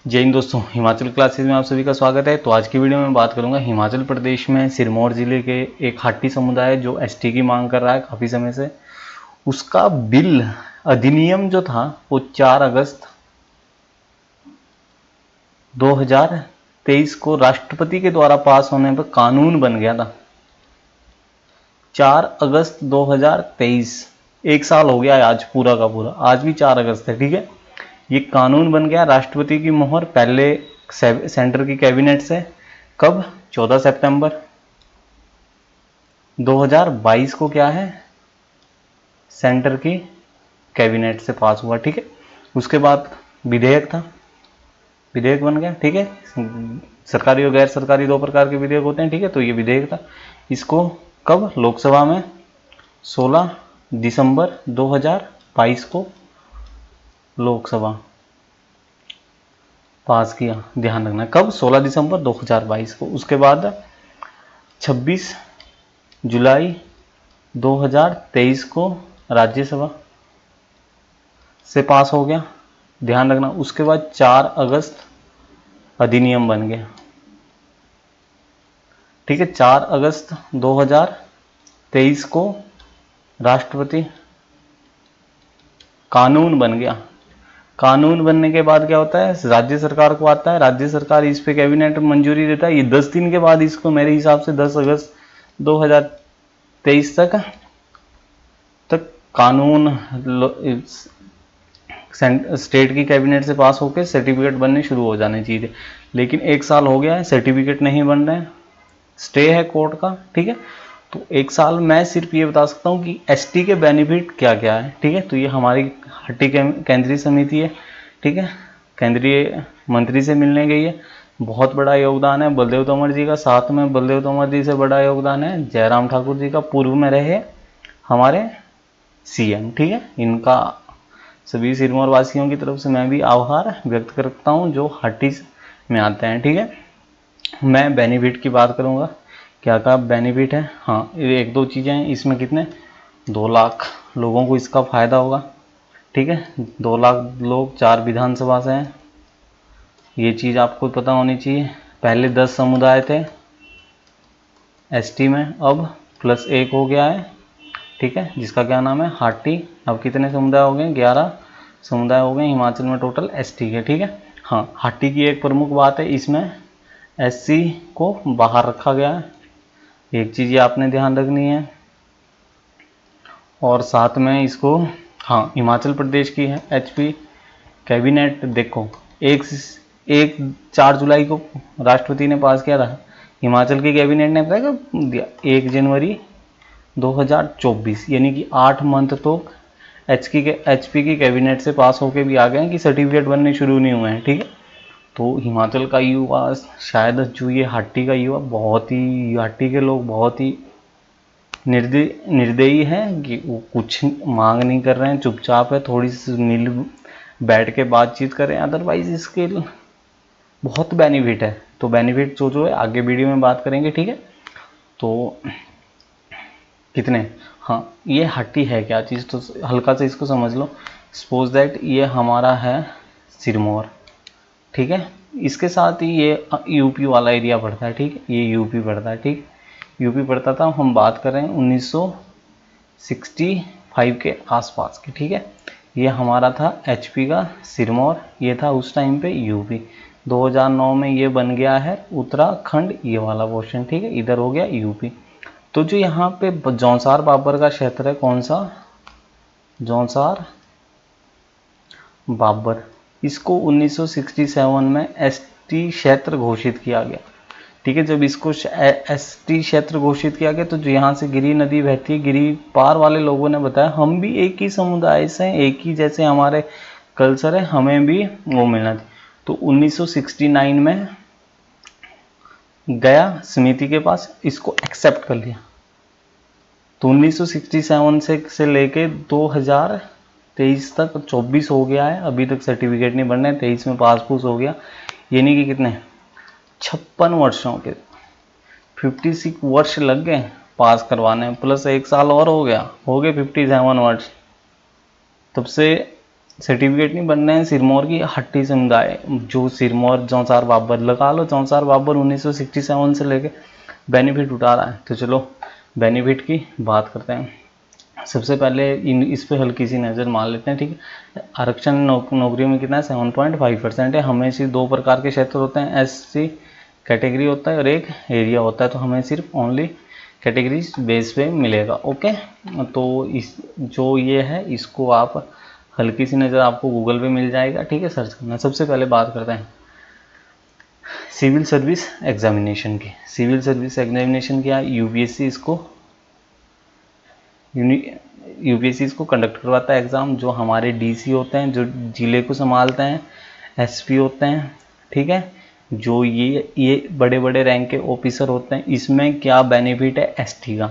जय हिंद दोस्तों, हिमाचल क्लासेस में आप सभी का स्वागत है। तो आज की वीडियो में बात करूंगा हिमाचल प्रदेश में सिरमौर जिले के एक हाटी समुदाय जो एसटी की मांग कर रहा है काफ़ी समय से। उसका बिल अधिनियम जो था वो 4 अगस्त 2023 को राष्ट्रपति के द्वारा पास होने पर कानून बन गया था। 4 अगस्त 2023, एक साल हो गया है आज पूरा का पूरा। आज भी 4 अगस्त है, ठीक है। ये कानून बन गया, राष्ट्रपति की मोहर पहले सेंटर की कैबिनेट से। कब? 14 सितंबर 2022 को क्या है, सेंटर की कैबिनेट से पास हुआ, ठीक है। उसके बाद विधेयक था, विधेयक बन गया, ठीक है। सरकारी और गैर सरकारी दो प्रकार के विधेयक होते हैं, ठीक है। तो ये विधेयक था। इसको कब? लोकसभा में 16 दिसंबर 2022 को लोकसभा पास किया। ध्यान रखना कब? 16 दिसंबर 2022 को। उसके बाद 26 जुलाई 2023 को राज्यसभा से पास हो गया। ध्यान रखना। उसके बाद 4 अगस्त अधिनियम बन गया, ठीक है। 4 अगस्त 2023 को राष्ट्रपति कानून बन गया। कानून बनने के बाद क्या होता है, राज्य सरकार को आता है, राज्य सरकार इस पे कैबिनेट मंजूरी देता है। ये 10 दिन के बाद इसको मेरे हिसाब से 10 अगस्त 2023 तक कानून स्टेट की कैबिनेट से पास होकर सर्टिफिकेट बनने शुरू हो जाने चाहिए। लेकिन एक साल हो गया है, सर्टिफिकेट नहीं बन रहे हैं, स्टे है कोर्ट का, ठीक है। तो एक साल मैं सिर्फ ये बता सकता हूँ कि एसटी के बेनिफिट क्या क्या है, ठीक है। तो ये हमारी हट्टी केंद्रीय समिति है, ठीक है, केंद्रीय मंत्री से मिलने गई है। बहुत बड़ा योगदान है बलदेव तोमर जी का, साथ में बलदेव तोमर जी से बड़ा योगदान है जयराम ठाकुर जी का, पूर्व में रहे हमारे सीएम, ठीक है। इनका सभी सिरमौर वासियों की तरफ से मैं भी आभार व्यक्त करता हूँ जो हट्टी में आते हैं, ठीक है। मैं बेनिफिट की बात करूँगा, क्या क्या बेनिफिट है। हाँ, ये एक दो चीज़ें हैं इसमें। कितने? 2 लाख लोगों को इसका फ़ायदा होगा, ठीक है। 2 लाख लोग 4 विधानसभा से हैं, ये चीज़ आपको पता होनी चाहिए। पहले 10 समुदाय थे एसटी में, अब +1 हो गया है, ठीक है, जिसका क्या नाम है, हाटी। अब कितने समुदाय हो गए? 11 समुदाय हो गए हिमाचल में टोटल एसटी के, ठीक है। हाँ, हाटी की एक प्रमुख बात है, इसमें एससी को बाहर रखा गया है, एक चीज़ ये आपने ध्यान रखनी है। और साथ में इसको, हाँ, हिमाचल प्रदेश की है एचपी कैबिनेट। देखो, एक 4 जुलाई को राष्ट्रपति ने पास किया था, हिमाचल की कैबिनेट ने पता कब दिया? 1 जनवरी 2024, यानी कि 8 मंथ तो एचपी की कैबिनेट से पास होके भी आ गए हैं कि सर्टिफिकेट बनने शुरू नहीं हुए हैं, ठीक है। तो हिमाचल का युवा, शायद जो ये हाटी का युवा, बहुत ही, हाटी के लोग बहुत ही निर्दयी हैं कि वो कुछ मांग नहीं कर रहे हैं, चुपचाप है, थोड़ी सी मिल बैठ के बातचीत करें, अदरवाइज इसके बहुत बेनिफिट है। तो बेनिफिट जो है आगे वीडियो में बात करेंगे, ठीक है। तो कितने? हाँ, ये हट्टी है क्या चीज़, तो हल्का से इसको समझ लो। सपोज दैट ये हमारा है सिरमौर, ठीक है। इसके साथ ही ये यूपी वाला एरिया पड़ता है, ठीक है, ये यूपी पड़ता है, ठीक। यूपी पड़ता था, हम बात कर रहे हैं 1965 के आसपास की, ठीक है। ये हमारा था एचपी का सिरमौर, ये था उस टाइम पे यूपी। 2009 में ये बन गया है उत्तराखंड, ये वाला पोर्शन, ठीक है, इधर हो गया यूपी। तो जो यहाँ पे जौनसार बाबर का क्षेत्र है, कौन सा? जौनसार बाबर, इसको 1967 में एसटी क्षेत्र घोषित किया गया, ठीक है। जब इसको एसटी क्षेत्र घोषित किया गया तो जो यहाँ से गिरी नदी बहती है, गिरी पार वाले लोगों ने बताया हम भी एक ही समुदाय से हैं, एक ही जैसे हमारे कल्चर है, हमें भी वो मिलना चाहिए। तो 1969 में गया समिति के पास, इसको एक्सेप्ट कर लिया। तो 1967 से लेके 2023 तक 24 हो गया है, अभी तक सर्टिफिकेट नहीं बन रहे, 23 में पास पूस हो गया, यानी कि कितने? 56 वर्षों के 56 वर्ष लग गए पास करवाने, प्लस 1 साल और हो गए 57 वर्ष। तब से सर्टिफिकेट नहीं बनना है सिरमौर की हट्टी समुदाय, जो सिरमौर चौसार बाबर लगा लो, चौसार बाबर 1967 से लेके बेनिफिट उठा रहा है। तो चलो बेनिफिट की बात करते हैं। सबसे पहले इस पे हल्की सी नज़र मार लेते हैं, ठीक है। आरक्षण नौकरियों में कितना है, 7.5% है। हमें सिर्फ दो प्रकार के क्षेत्र होते हैं, SC कैटेगरी होता है और एक एरिया होता है, तो हमें सिर्फ ओनली कैटेगरी बेस पे मिलेगा। ओके, तो इस जो ये है इसको आप हल्की सी नज़र आपको गूगल पे मिल जाएगा, ठीक है, सर्च करना। सबसे पहले बात करते हैं सिविल सर्विस एग्जामिनेशन की। सिविल सर्विस एग्जामिनेशन क्या है, यूपीएससी इसको कंडक्ट करवाता है एग्ज़ाम। जो हमारे डीसी होते हैं, जो जिले को संभालते हैं, एसपी होते हैं, ठीक है, जो ये बड़े बड़े रैंक के ऑफिसर होते हैं। इसमें क्या बेनिफिट है एसटी का,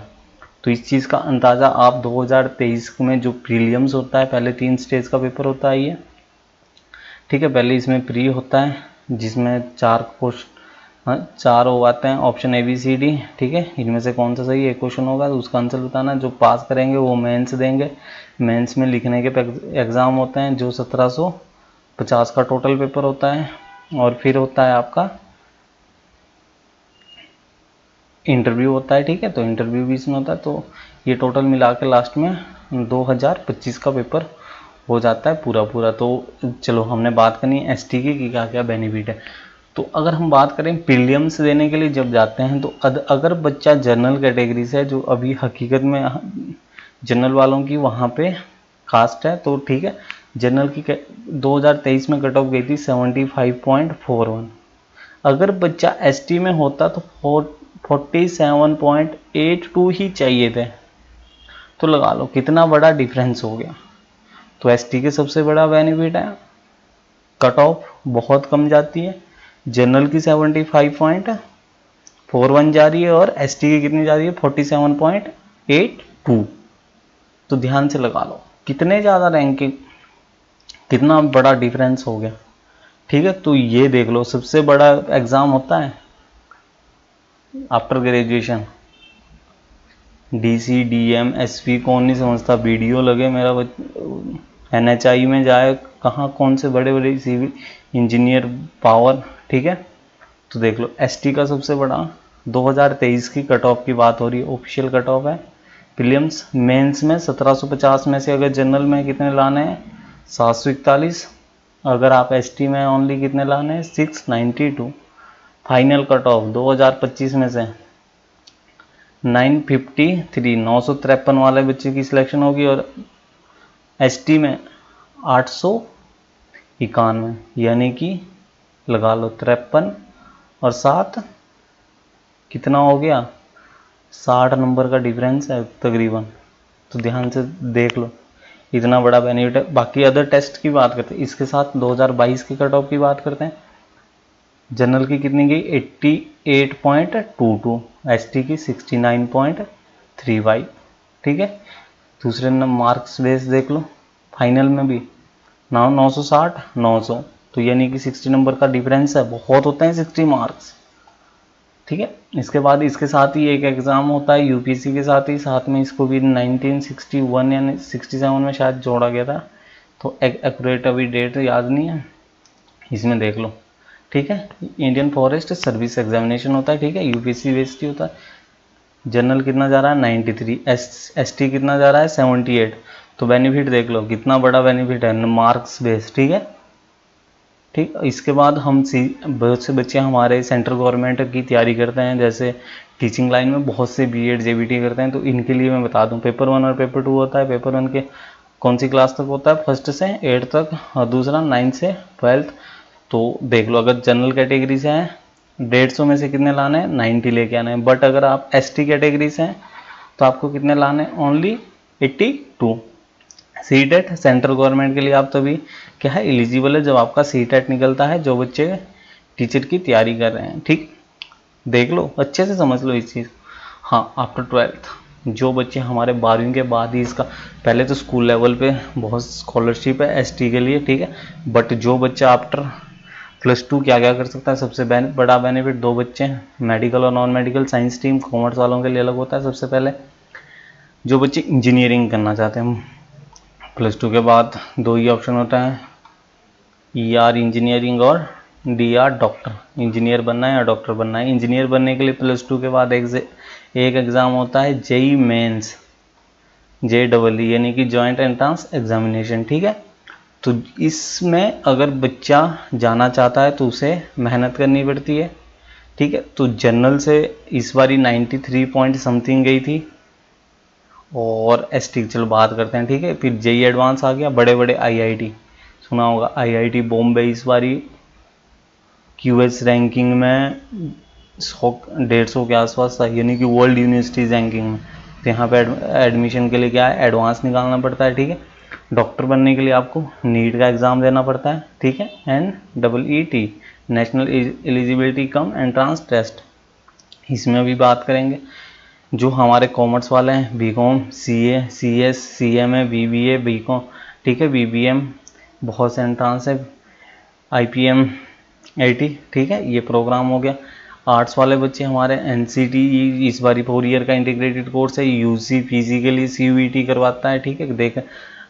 तो इस चीज़ का अंदाज़ा आप 2023 में जो प्रीलियम्स होता है, पहले 3 स्टेज का पेपर होता है ये, ठीक है। पहले इसमें प्री होता है जिसमें 4 क्वेश्चन, हाँ 4 हो आते हैं, ऑप्शन ABCD, ठीक है। इनमें से कौन सा सही, एक क्वेश्चन होगा तो उसका आंसर बताना। जो पास करेंगे वो मेंस देंगे। मेंस में लिखने के एग्ज़ाम होते हैं जो 1750 का टोटल पेपर होता है। और फिर होता है आपका इंटरव्यू होता है, ठीक है, तो इंटरव्यू भी इसमें होता है। तो ये टोटल मिला के लास्ट में 2025 का पेपर हो जाता है पूरा। तो चलो हमने बात करनी है एसटी की कि क्या क्या बेनिफिट है। तो अगर हम बात करें प्रीलियम्स देने के लिए जब जाते हैं, तो अगर बच्चा जनरल कैटेगरी से है, जो अभी हकीकत में जनरल वालों की वहाँ पे कास्ट है, तो ठीक है, जनरल की 2023 में कट ऑफ गई थी 75.41। अगर बच्चा एसटी में होता तो 47.82 ही चाहिए थे। तो लगा लो कितना बड़ा डिफरेंस हो गया। तो एसटी के सबसे बड़ा बेनिफिट है कट ऑफ बहुत कम जाती है। जनरल की 75.41 जा रही है और एसटी की कितनी जा रही है, 47.82। तो ध्यान से लगा लो कितने ज़्यादा रैंकिंग, कितना बड़ा डिफरेंस हो गया, ठीक है। तो ये देख लो सबसे बड़ा एग्ज़ाम होता है after graduation, DC DM SP कौन नहीं समझता, BDO लगे मेरा NHI में जाए, कहाँ कौन से बड़े बड़े सिविल इंजीनियर पावर, ठीक है। तो देख लो ST का सबसे बड़ा 2023 की कट ऑफ की बात हो रही है, ऑफिशियल कट ऑफ है। प्रीलिम्स मेंस में 1750 में से अगर जनरल में कितने लाने हैं, 741। अगर आप ST में ओनली कितने लाने हैं, 692। फाइनल कट ऑफ 2025 में से 953, 953 वाले बच्चे की सिलेक्शन होगी और ST में 891, यानी कि लगा लो 53 और 7 कितना हो गया, 60 नंबर का डिफरेंस है तकरीबन। तो ध्यान से देख लो इतना बड़ा बेनिफिट है। बाकी अदर टेस्ट की बात करते हैं, इसके साथ 2022 की कट ऑफ की बात करते हैं। जनरल की कितनी गई, 88.22, ST की 69.35, ठीक है। दूसरे मार्क्स बेस देख लो, फाइनल में भी 960 900, तो यानी कि 60 नंबर का डिफरेंस है, बहुत होते हैं 60 मार्क्स, ठीक है। इसके बाद इसके साथ ही एक एग्ज़ाम होता है यूपीएससी के साथ में इसको भी 1961 या 67 में शायद जोड़ा गया था, तो एक्यूरेट अभी डेट याद नहीं है, इसमें देख लो, ठीक है। इंडियन फॉरेस्ट सर्विस एग्जामिनेशन होता है, ठीक है, यूपीएससी बेस्ड होता है। जनरल कितना जा रहा है 93, एसटी कितना जा रहा है 78। तो बेनिफिट देख लो कितना बड़ा बेनिफिट है, मार्क्स बेस्ड, ठीक है। ठीक, इसके बाद हम बहुत से बच्चे हमारे सेंट्रल गवर्नमेंट की तैयारी करते हैं, जैसे टीचिंग लाइन में बहुत से बीएड जेबीटी करते हैं। तो इनके लिए मैं बता दूं, पेपर 1 और पेपर 2 होता है। पेपर 1 के कौन सी क्लास तक होता है, 1st से 8th तक, और दूसरा 9th से 12th। तो देख लो अगर जनरल कैटेगरी से हैं 150 में से कितने लाने हैं, 90 लेके आने हैं। बट अगर आप एसटी कैटेगरी से हैं तो आपको कितने लाने हैं, ओनली 82। सीटेट सेंट्रल गवर्नमेंट के लिए आप तभी क्या है एलिजिबल है जब आपका सीटेट निकलता है, जो बच्चे टीचर की तैयारी कर रहे हैं, ठीक। देख लो अच्छे से समझ लो इस चीज़। हाँ, आफ्टर 12th जो बच्चे हमारे 12वीं के बाद ही इसका, पहले तो स्कूल लेवल पे बहुत स्कॉलरशिप है एसटी के लिए, ठीक है। बट जो बच्चा आफ्टर +2 क्या क्या कर सकता है, सबसे बड़ा बेनिफिट 2 बच्चे हैं, मेडिकल और non medical. Science stream commerce वालों के लिए अलग होता है। सबसे पहले जो बच्चे इंजीनियरिंग करना चाहते हैं, +2 के बाद दो ही ऑप्शन होता है, ER इंजीनियरिंग और DR डॉक्टर। इंजीनियर बनना है या डॉक्टर बनना है। इंजीनियर बनने के लिए +2 के बाद एक एग्ज़ाम होता है JEE मेंस, JEE यानी कि जॉइंट एंट्रेंस एग्जामिनेशन, ठीक है। तो इसमें अगर बच्चा जाना चाहता है तो उसे मेहनत करनी पड़ती है, ठीक है। तो जनरल से इस बारी 93 पॉइंट समथिंग गई थी, और ST चलो बात करते हैं, ठीक है। फिर JEE एडवांस आ गया, बड़े बड़े IIT सुना होगा, IIT बॉम्बे इस बारी QS रैंकिंग में 100-150 के आसपास था, यानी कि वर्ल्ड यूनिवर्सिटीज रैंकिंग में। तो यहाँ पे एडमिशन के लिए क्या है, एडवांस निकालना पड़ता है, ठीक है। डॉक्टर बनने के लिए आपको नीट का एग्ज़ाम देना पड़ता है, ठीक है, NEET, national eligibility cum entrance test. इसमें अभी बात करेंगे। जो हमारे कॉमर्स वाले हैं, BCom, CA, CS, CMA, BBA, BCom, ठीक है, BBM, बहुत से एंट्रांस है, IPM, IT, ठीक है, ये प्रोग्राम हो गया। आर्ट्स वाले बच्चे हमारे NCTE इस बारी 4 ईयर का इंटीग्रेटेड कोर्स है, UC फिजिकली CUET करवाता है, ठीक है, देख,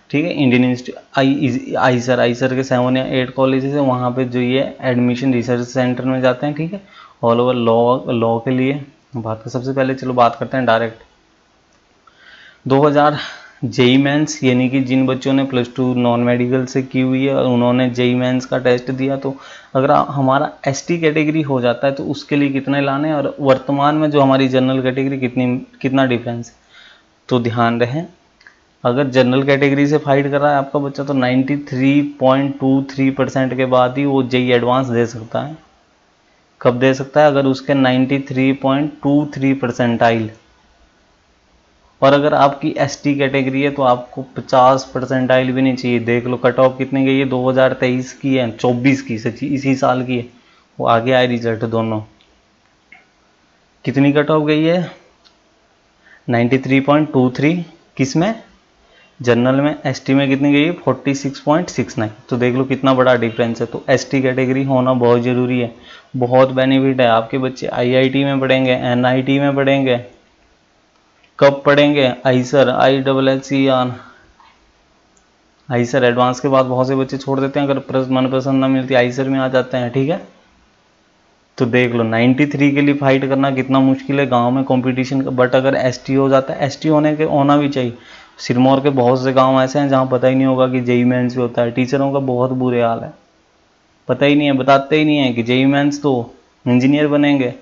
ठीक है। इंडियन इंस्टीट्यूट आईसर के 7 या 8 कॉलेजेस है, वहाँ पे जो ये एडमिशन रिसर्च सेंटर में जाते हैं, ठीक है। ऑल ओवर लॉ के लिए बात कर, सबसे पहले चलो बात करते हैं डायरेक्ट 2000 JEE मेंस, यानी कि जिन बच्चों ने +2 नॉन मेडिकल से की हुई है और उन्होंने JEE मेंस का टेस्ट दिया, तो अगर हमारा ST कैटेगरी हो जाता है तो उसके लिए कितने लाने हैं, और वर्तमान में जो हमारी जनरल कैटेगरी कितना डिफरेंस है। तो ध्यान रहे, अगर जनरल कैटेगरी से फाइट कर रहा है आपका बच्चा तो 93.23% के बाद ही वो JEE एडवांस दे सकता है। कब दे सकता है, अगर उसके 93.23 परसेंटाइल। और अगर आपकी ST कैटेगरी है तो आपको 50 परसेंटाइल भी नहीं चाहिए। देख लो कट ऑफ कितनी गई है, 2023 की है, 24 की, सच्ची इसी साल की है, वो आगे आए रिजल्ट दोनों। कितनी कट ऑफ गई है, 93.23, किस में, जनरल में। ST में कितनी गई है, 46.69। तो देख लो कितना बड़ा डिफरेंस है। तो ST कैटेगरी होना बहुत ज़रूरी है, बहुत बेनिफिट है। आपके बच्चे IIT में पढ़ेंगे, NIT में पढ़ेंगे, कब पढ़ेंगे, आईसर, आईसर एडवांस के बाद बहुत से बच्चे छोड़ देते हैं, अगर मनपसंद ना मिलती आईसर में आ जाते हैं, ठीक है। तो देख लो 93 के लिए फाइट करना कितना मुश्किल है गांव में कंपटीशन का। बट अगर ST हो जाता है, ST होना भी चाहिए। सिरमौर के बहुत से गांव ऐसे हैं जहां पता ही नहीं होगा कि JEE मेंस भी होता है। टीचरों का बहुत बुरे हाल है, पता ही नहीं है, बताते ही नहीं है कि JEE मेंस तो इंजीनियर बनेंगे।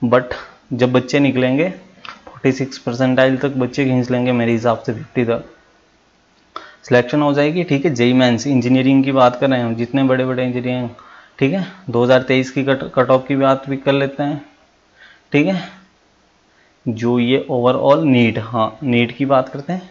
बट जब बच्चे निकलेंगे 46 परसेंटाइल तक बच्चे खींच लेंगे, मेरे हिसाब से 50 तक सिलेक्शन हो जाएगी, ठीक है। JEE मेंस इंजीनियरिंग की बात कर रहे हैं हम, जितने बड़े बड़े इंजीनियरिंग, ठीक है। 2023 की कट ऑफ की बात भी कर लेते हैं, ठीक है। जो ये ओवरऑल नीट, हाँ नीट की बात करते हैं।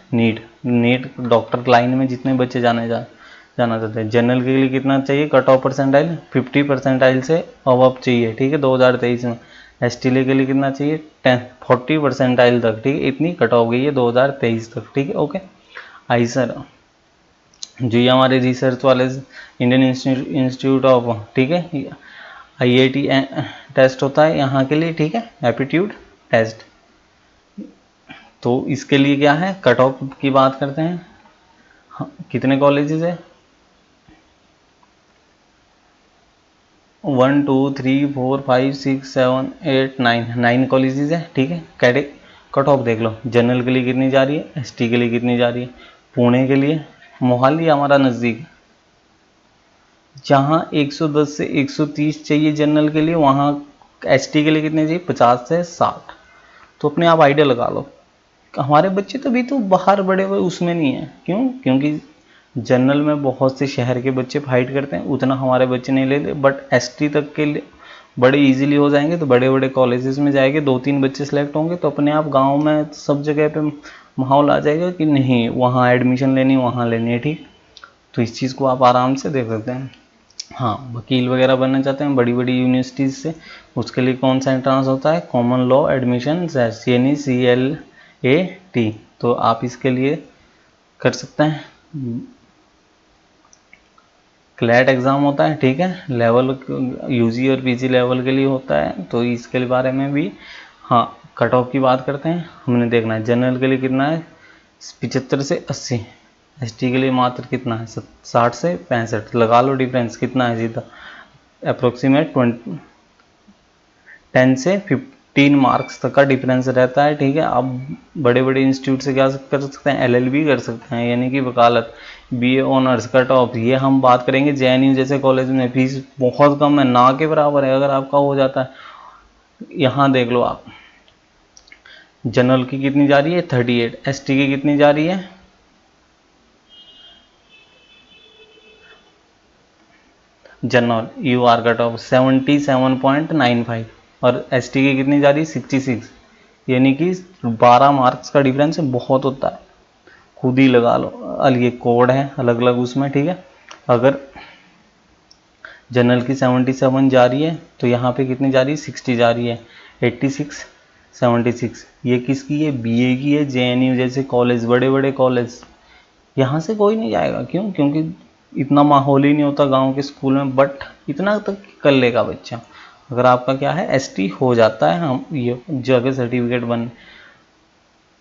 नीट डॉक्टर लाइन में जितने बच्चे जाना चाहते हैं, जनरल के लिए कितना चाहिए कट ऑफ परसेंटाइल, 50 परसेंटाइल से अबव चाहिए, ठीक है। 2023 में ST के लिए कितना चाहिए, 40 परसेंटाइल तक, ठीक है। इतनी कट ऑफ गई है 2023 तक, ठीक है, ओके। आईसर जो ये हमारे रिसर्च वाले इंडियन इंस्टीट्यूट ऑफ, ठीक है, IIT टेस्ट होता है यहाँ के लिए, ठीक है, एप्टीट्यूड टेस्ट। तो इसके लिए क्या है, कट ऑफ की बात करते हैं। हाँ, कितने कॉलेजेस है, 1 2 3 4 5 6 7 8 9 कॉलेजेस है, ठीक है। कट ऑफ देख लो, जनरल के लिए कितनी जा रही है, ST के लिए कितनी जा रही है। पुणे के लिए, मोहाली हमारा नज़दीक, जहाँ 110 से 130 चाहिए जनरल के लिए, वहाँ ST के लिए कितने चाहिए, 50 से 60। तो अपने आप आइडिया लगा लो। हमारे बच्चे तो भी तो बाहर बड़े हुए उसमें नहीं है, क्यों, क्योंकि जनरल में बहुत से शहर के बच्चे फाइट करते हैं, उतना हमारे बच्चे नहीं लेते। बट ST तक के लिए बड़े इजीली हो जाएंगे, तो बड़े बड़े कॉलेजेस में जाएंगे, 2-3 बच्चे सेलेक्ट होंगे, तो अपने आप गांव में सब जगह पे माहौल आ जाएगा कि नहीं वहाँ एडमिशन लेनी, वहाँ लेनी है, ठीक। तो इस चीज़ को आप आराम से देख सकते हैं। हाँ, वकील वगैरह बनना चाहते हैं बड़ी बड़ी यूनिवर्सिटीज़ से, उसके लिए कौन सा एंट्रांस होता है, कॉमन लॉ एडमिशन यानी CLAT। तो आप इसके लिए कर सकते हैं, क्लैट एग्ज़ाम होता है, ठीक है, लेवल UG और PG लेवल के लिए होता है। तो इसके बारे में भी, हाँ, कट ऑफ की बात करते हैं, हमने देखना है जनरल के लिए कितना है, 75 से 80, एसटी के लिए मात्र कितना है 60 से 65, लगा लो डिफरेंस कितना है सीधा अप्रोक्सीमेट 10 से 15 मार्क्स तक का डिफरेंस रहता है। ठीक है, आप बड़े बड़े इंस्टीट्यूट से क्या कर सकते हैं, एलएलबी कर सकते हैं, यानी कि वकालत, बीए ऑनर्स कट ऑफ। ये हम बात करेंगे जेएनयू जैसे कॉलेज में फीस बहुत कम है, ना के बराबर है अगर आपका हो जाता है। यहाँ देख लो आप, जनरल की कितनी जा रही है 38, एसटी की कितनी जा रही है, general U R cut off 77.95 और एसटी की कितनी जा रही है 66, यानी कि 12 मार्क्स का डिफरेंस बहुत होता है, खुद ही लगा लो। ये कोड है अलग अलग उसमें। ठीक है, अगर जनरल की 77 जा रही है तो यहाँ पे कितनी जा रही है 60 जा रही है, 86 76। ये किसकी है, बीए की है, जेएनयू जैसे कॉलेज, बड़े बड़े कॉलेज। यहाँ से कोई नहीं जाएगा, क्यों, क्योंकि इतना माहौल ही नहीं होता गांव के स्कूल में, बट इतना तक कर लेगा बच्चा। अगर आपका क्या है एसटी हो जाता है, हम ये जगह सर्टिफिकेट बन।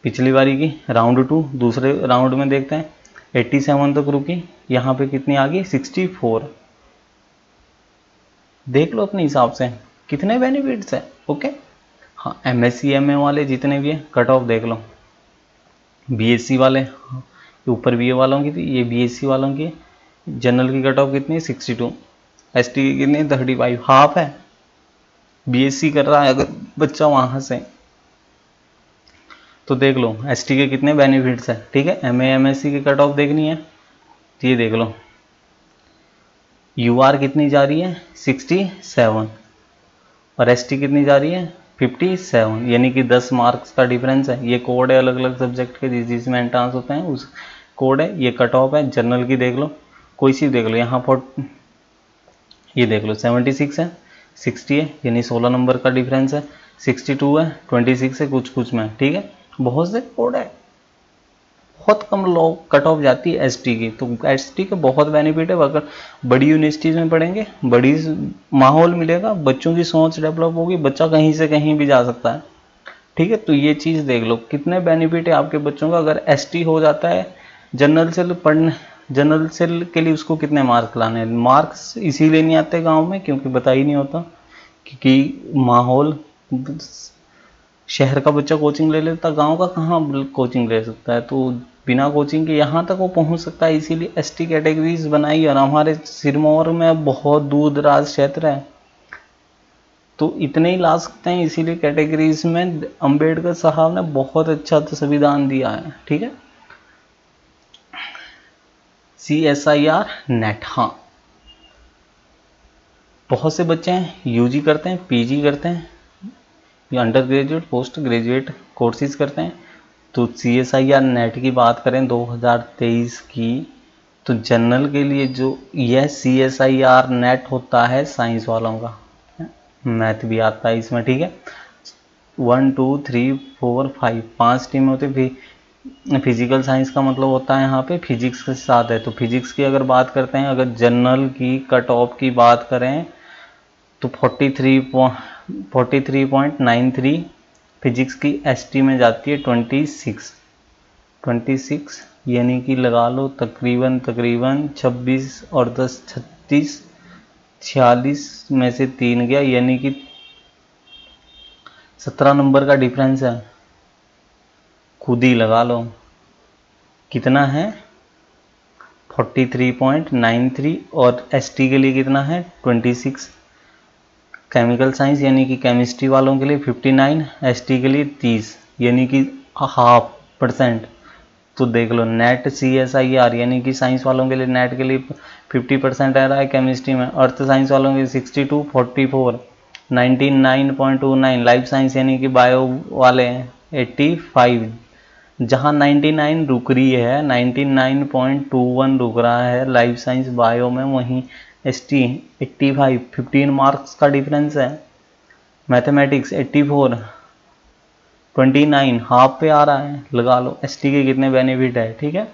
पिछली बारी की राउंड 2 दूसरे राउंड में देखते हैं, 87 तक रुकी, यहाँ पे कितनी आ गई 64। देख लो अपने हिसाब से कितने बेनिफिट्स हैं। ओके, हाँ एमएससी एमए वाले जितने भी हैं कट ऑफ देख लो, बीएससी वाले, हाँ, ऊपर बीए वालों की थी, ये बीएससी वालों की। जनरल की कट ऑफ कितनी है 62, एसटी की कितनी है 35, हाफ है। बीएससी कर रहा है अगर बच्चा वहां से, तो देख लो एसटी के कितने बेनिफिट्स हैं। ठीक है, एमए एमएससी की कट ऑफ देखनी है तो ये देख लो, यूआर कितनी जा रही है 67 और एसटी कितनी जा रही है 57, यानी कि 10 मार्क्स का डिफरेंस है। ये कोड है अलग अलग सब्जेक्ट के जिसमें एंट्रांस होते हैं, उस कोड है। ये कट ऑफ है। जनरल की देख लो, कोई सी देख लो, यहाँ पर ये देख लो 76 है, 60 है, यानी 16 नंबर का डिफरेंस है, 62 है, 26 है, कुछ कुछ में। ठीक है, बहुत से कोड है, बहुत कम लो कट ऑफ जाती है एसटी की। तो एसटी के बहुत बेनिफिट है, अगर बड़ी यूनिवर्सिटीज में पढ़ेंगे, बड़ी माहौल मिलेगा, बच्चों की सोच डेवलप होगी, बच्चा कहीं से कहीं भी जा सकता है। ठीक है, तो ये चीज़ देख लो कितने बेनिफिट है आपके बच्चों का अगर एसटी हो जाता है। जनरल सेल पढ़ने, जनरल सेल के लिए उसको कितने मार्क्स लाने हैं, मार्क्स इसीलिए नहीं आते गांव में क्योंकि पता ही नहीं होता, क्योंकि माहौल, शहर का बच्चा कोचिंग ले लेता, गांव का कहाँ कोचिंग ले सकता है, तो बिना कोचिंग के यहाँ तक वो पहुँच सकता है। इसीलिए एसटी कैटेगरीज बनाई, और हमारे सिरमौर में बहुत दूर दराज क्षेत्र है तो इतने ही ला सकते हैं, इसीलिए कैटेगरीज में अंबेडकर साहब ने बहुत अच्छा संविधान दिया है। ठीक है, CSIR नेट, हाँ बहुत से बच्चे हैं यूजी करते हैं, पीजी करते हैं, या under graduate post graduate courses करते हैं। तो CSIR नेट की बात करें 2023 की, तो जनरल के लिए जो यह CSIR नेट होता है साइंस वालों का, मैथ भी आता है इसमें। ठीक है, 1 2 3 4 5 5 टीमें होती है। फिजिकल साइंस का मतलब होता है यहाँ पे फिजिक्स के साथ है, तो फिजिक्स की अगर बात करते हैं, अगर जनरल की कट ऑफ की बात करें तो 43.93, फिजिक्स की एसटी में जाती है 26, यानी कि लगा लो तकरीबन 26 और 10 36, 46 में से 3 गया, यानी कि 17 नंबर का डिफरेंस है। खुद ही लगा लो कितना है 43.93, और एसटी के लिए कितना है 26। केमिकल साइंस यानी कि केमिस्ट्री वालों के लिए 59, एसटी के लिए 30, यानी कि 0.5%। तो देख लो नेट CSIR यानी कि साइंस वालों के लिए नेट के लिए 50% आ रहा है केमिस्ट्री में, अर्थ साइंस वालों के 62, 44, 99.29, लाइफ साइंस यानी कि बायो वाले हैं 85। जहां 99 रुक रही है, 99.21 रुक रहा है लाइफ साइंस बायो में, वहीं एसटी 85, 15 मार्क्स का डिफरेंस है। मैथमेटिक्स 84, 29 हाफ पे आ रहा है, लगा लो एसटी के कितने बेनिफिट है। ठीक है,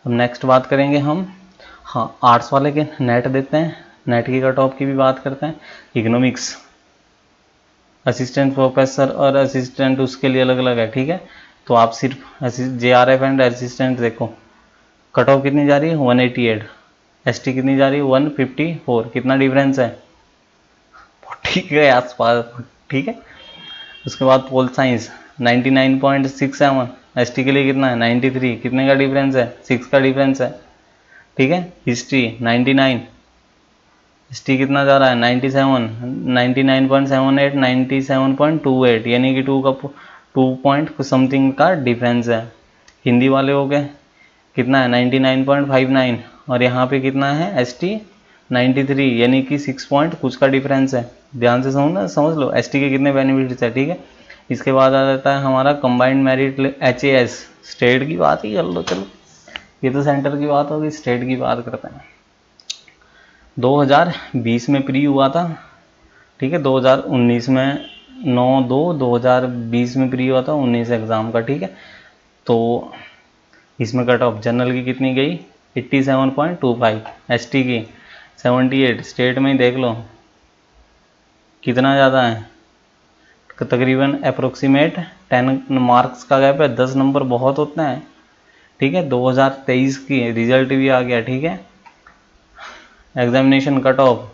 अब नेक्स्ट बात करेंगे हम, हाँ आर्ट्स वाले के नेट देते हैं, नेट की कट ऑफ की भी बात करते हैं। इकोनॉमिक्स असिस्टेंट प्रोफेसर और असिस्टेंट उसके लिए अलग अलग है। ठीक है, तो आप सिर्फ JRF एंड असिस्टेंट देखो, कट ऑफ कितनी जा रही है 188, एसटी कितनी जा रही है 154, कितना डिफरेंस है 40 के आसपास, ठीक है। उसके बाद पोल साइंस 99.67, एसटी के लिए कितना है 93, कितने का डिफरेंस है 6 का डिफरेंस है, ठीक है। हिस्ट्री 99, एसटी कितना जा रहा है 97, 99.78, 97.28, यानी कि 2 का 2 पॉइंट समथिंग का डिफरेंस है। हिंदी वाले हो गए कितना है 99.59, और यहाँ पे कितना है एसटी 93, यानी कि 6 पॉइंट कुछ का डिफरेंस है। ध्यान से समझ लो एसटी के कितने बेनिफिट्स है, ठीक है। इसके बाद आ जाता है हमारा कंबाइंड मेरिट HAS, स्टेट की बात ही कर लो, चलो ये तो सेंटर की बात होगी, स्टेट की बात करते हैं। 2020 में प्री हुआ था, ठीक है, 2019 में 9/2/2020 में प्री हुआ था 19 एग्ज़ाम का, ठीक है। तो इसमें कट ऑफ जनरल की कितनी गई 87.25, एसटी की 78, स्टेट में ही देख लो कितना ज़्यादा है, तकरीबन अप्रोक्सीमेट 10 मार्क्स का गैप है, 10 नंबर बहुत होते हैं, ठीक है। 2023 की रिजल्ट भी आ गया, ठीक है। एग्जामिनेशन कट ऑफ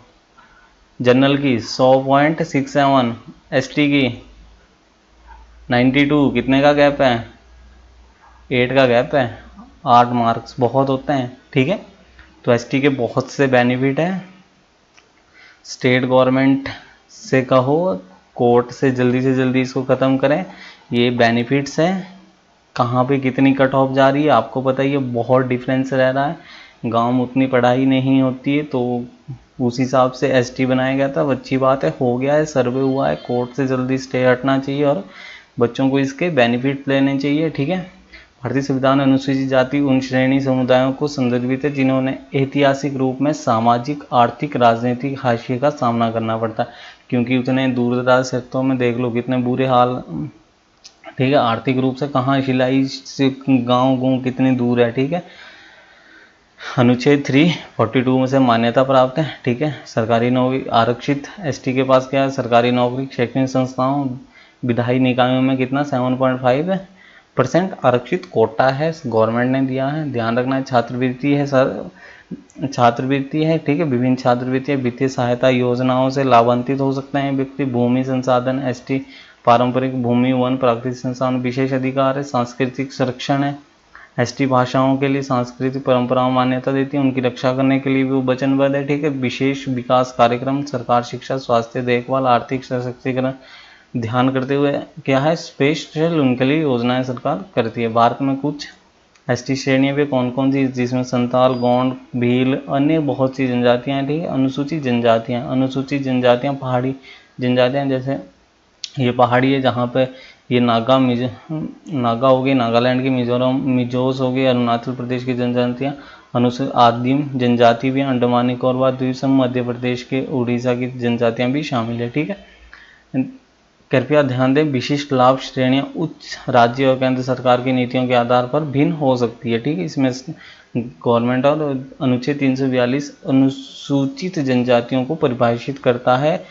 जनरल की 100.67, एसटी की 92, कितने का गैप है 8 का गैप है, 8 मार्क्स बहुत होते हैं, ठीक है। तो एसटी के बहुत से बेनिफिट हैं, स्टेट गवर्नमेंट से कहो कोर्ट से जल्दी इसको ख़त्म करें, ये बेनिफिट्स हैं। कहाँ पे कितनी कट ऑफ जा रही है आपको पता ही है, बहुत डिफरेंस रह रहा है, गांव में उतनी पढ़ाई नहीं होती है, तो उस हिसाब से एसटी बनाया गया था। अच्छी बात है, हो गया है, सर्वे हुआ है, कोर्ट से जल्दी स्टे हटना चाहिए और बच्चों को इसके बेनिफिट लेने चाहिए, ठीक है। भारतीय संविधान में अनुसूचित जाति उन श्रेणी समुदायों को संदर्भित है जिन्होंने ऐतिहासिक रूप में सामाजिक, आर्थिक, राजनीतिक हाशिए का सामना करना पड़ता है, क्योंकि उतने दूर दराज क्षेत्रों में देख लो कितने बुरे हाल, ठीक है। आर्थिक रूप से कहाँ शिलाई से गाँव कितनी दूर है, ठीक है। अनुच्छेद 342 में से मान्यता प्राप्त है, ठीक है। सरकारी नौकरी आरक्षित एसटी के पास क्या है, सरकारी नौकरी, शैक्षणिक संस्थाओं, विधायी निकायों में कितना 7.5% आरक्षित कोटा है, गवर्नमेंट ने दिया है। ध्यान रखना है, छात्रवृत्ति है सर, छात्रवृत्ति है, ठीक है। विभिन्न छात्रवृत्ति वित्तीय सहायता योजनाओं से लाभान्वित हो सकते हैं व्यक्ति। भूमि संसाधन एसटी पारंपरिक भूमि, वन, प्राकृतिक संसाधन विशेष अधिकार है। सांस्कृतिक संरक्षण है, एसटी भाषाओं के लिए सांस्कृतिक परंपराओं मान्यता देती है, उनकी रक्षा करने के लिए भी वो वचनबद्ध है, ठीक है। विशेष विकास कार्यक्रम सरकार शिक्षा, स्वास्थ्य देखभाल, आर्थिक सशक्तिकरण ध्यान करते हुए क्या है, स्पेशल उनके लिए योजनाएं सरकार करती है। भारत में कुछ एसटी श्रेणियों पे कौन कौन सी, जिसमें संताल, गोंड, भील, अन्य बहुत सी जनजातियां हैं, ठीक है। अनुसूचित जनजातियां पहाड़ी जनजातियां, जैसे ये पहाड़ी है जहाँ पे ये नागा हो गई नागालैंड की, मिजोरम मिजोस हो गई, अरुणाचल प्रदेश की जनजातियाँ, अनुसूचित आदिम जनजाति भी, अंडमान निकोबार द्वीप समूह, मध्य प्रदेश के, उड़ीसा की जनजातियाँ भी शामिल है, ठीक है। कृपया ध्यान दें, विशिष्ट लाभ श्रेणियाँ उच्च राज्य और केंद्र सरकार की नीतियों के आधार पर भिन्न हो सकती है, ठीक है। इसमें गवर्नमेंट और अनुच्छेद 342 अनुसूचित जनजातियों को परिभाषित करता है,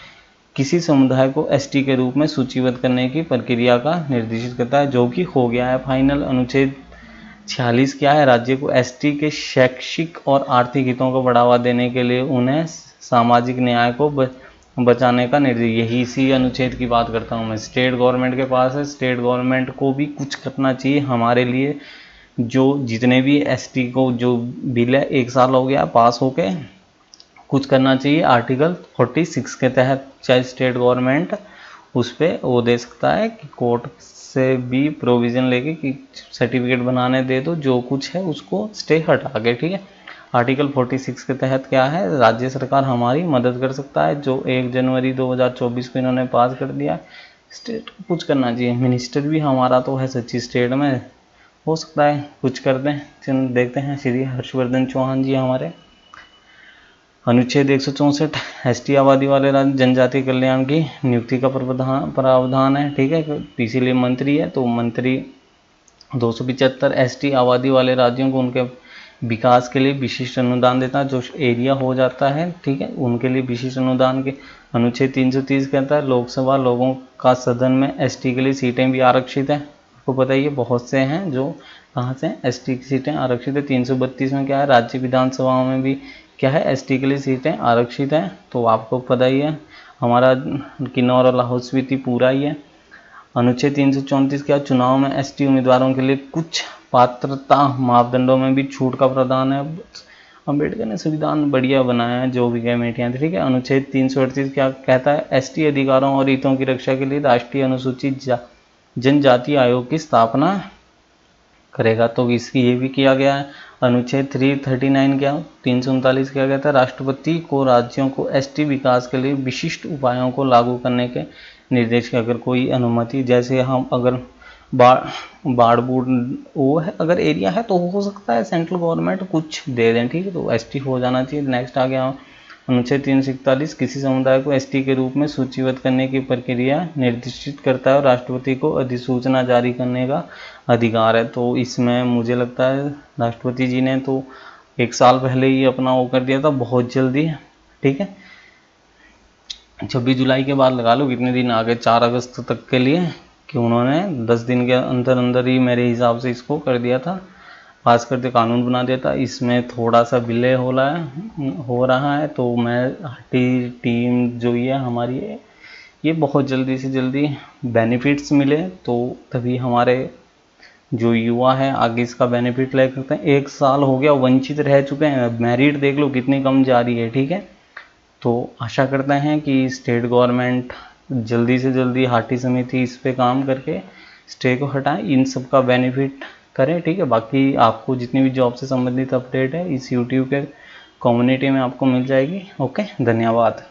किसी समुदाय को एसटी के रूप में सूचीबद्ध करने की प्रक्रिया का निर्देशित करता है, जो कि हो गया है फाइनल। अनुच्छेद 46 क्या है, राज्य को एसटी के शैक्षिक और आर्थिक हितों को बढ़ावा देने के लिए उन्हें सामाजिक न्याय को बचाने का निर्देश, यही इसी अनुच्छेद की बात करता हूँ मैं। स्टेट गवर्नमेंट के पास है, स्टेट गवर्नमेंट को भी कुछ करना चाहिए हमारे लिए, जो जितने भी एसटी को जो बिल है 1 साल हो गया पास होके, कुछ करना चाहिए। आर्टिकल 46 के तहत चाहे स्टेट गवर्नमेंट उस पर वो दे सकता है कि कोर्ट से भी प्रोविज़न लेके कि सर्टिफिकेट बनाने दे दो, जो कुछ है उसको स्टे हटा के, ठीक है। आर्टिकल 46 के तहत क्या है, राज्य सरकार हमारी मदद कर सकता है, जो 1 जनवरी 2024 को इन्होंने पास कर दिया। स्टेट को कुछ करना चाहिए, मिनिस्टर भी हमारा तो है सच्ची स्टेट में, हो सकता है कुछ कर दें। देखते हैं श्री हर्षवर्धन चौहान जी हमारे। अनुच्छेद 164 एसटी आबादी वाले राज्य जनजाति कल्याण की नियुक्ति का प्रावधान है, ठीक है। इसीलिए मंत्री है, तो मंत्री 275 एसटी आबादी वाले राज्यों को उनके विकास के लिए विशिष्ट अनुदान देता है, जो एरिया हो जाता है, ठीक है, उनके लिए विशिष्ट अनुदान के। अनुच्छेद 330 कहता है लोकसभा लोगों का सदन में एसटी के लिए सीटें भी आरक्षित हैं, आपको पता ही है बहुत से हैं जो कहाँ से एसटी की सीटें आरक्षित है। 332 में क्या है, राज्य विधानसभाओं में भी क्या है, एसटी के लिए सीटें आरक्षित है। तो आपको पता ही है हमारा किन्नौर और लाहौल स्पीति पूरा ही है। अनुच्छेद 334 क्या, चुनाव में एसटी उम्मीदवारों के लिए कुछ पात्रता मापदंडों में भी छूट का प्रावधान है। अम्बेडकर ने संविधान बढ़िया बनाया है, जो भी कमेटियां थी, ठीक है। अनुच्छेद 338 क्या कहता है, एसटी अधिकारों और हितों की रक्षा के लिए राष्ट्रीय अनुसूचित जनजाति आयोग की स्थापना करेगा। तो इसकी ये भी किया गया है। अनुच्छेद 339 क्या, 339 क्या कहता है, राष्ट्रपति को राज्यों को एसटी विकास के लिए विशिष्ट उपायों को लागू करने के निर्देश की अगर कोई अनुमति, जैसे हम अगर बाढ़ बूढ़ वो है अगर एरिया है तो हो सकता है सेंट्रल गवर्नमेंट कुछ दे दें, ठीक है, तो एसटी हो जाना चाहिए। नेक्स्ट आ गया अनुच्छेद 341, किसी समुदाय को एसटी के रूप में सूचीबद्ध करने की प्रक्रिया निर्दिष्ट करता है और राष्ट्रपति को अधिसूचना जारी करने का अधिकार है। तो इसमें मुझे लगता है राष्ट्रपति जी ने तो 1 साल पहले ही अपना वो कर दिया था, बहुत जल्दी, ठीक है। 26 जुलाई के बाद लगा लो कितने दिन आ गए, 4 अगस्त तक के लिए, कि उन्होंने 10 दिन के अंदर अंदर ही मेरे हिसाब से इसको कर दिया था, पास करते कानून बना दिया था। इसमें थोड़ा सा विलय हो रहा है। तो मैं टीम जो ये हमारी है, ये बहुत जल्दी से जल्दी बेनिफिट्स मिले तो तभी हमारे जो युवा है आगे इसका बेनिफिट ले सकते हैं। 1 साल हो गया वंचित रह चुके हैं, मेरिट देख लो कितनी कम जा रही है, ठीक है। तो आशा करते हैं कि स्टेट गवर्नमेंट जल्दी से जल्दी हाटी समिति इस पे काम करके स्टे को हटाएं, इन सब का बेनिफिट करें, ठीक है। बाकी आपको जितनी भी जॉब से संबंधित अपडेट है इस यूट्यूब के कम्युनिटी में आपको मिल जाएगी। ओके, धन्यवाद।